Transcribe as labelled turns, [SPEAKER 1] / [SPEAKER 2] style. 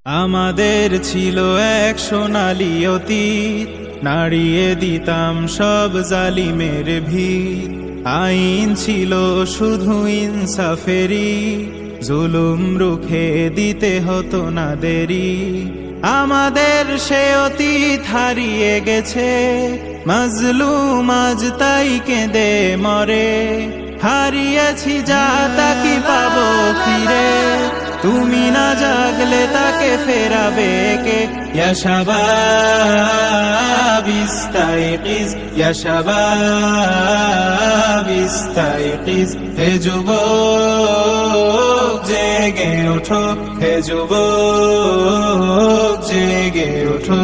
[SPEAKER 1] আমাদের ছিল এক সোনালী অতীত, নাড়িয়ে দিতাম সব জালিমের ভিত। আইন ছিল শুধু ইনসাফেরই, জুলুম রুখে দিতে হতো না দেরি। আমাদের সে অতীত হারিয়ে গেছে, মাজলুম আজ তাই কেঁদে মরে। হারিয়েছি যা তা কি পাবো ফিরে, তুমি না জাগলে তাকে ফেরাবে কে? ইয়া শাবাব ইস্তাইকিজ, ইয়া শাবাব ইস্তাইকিজ। হে যুবক জেগে ওঠো, হে যুবক জেগে ওঠো।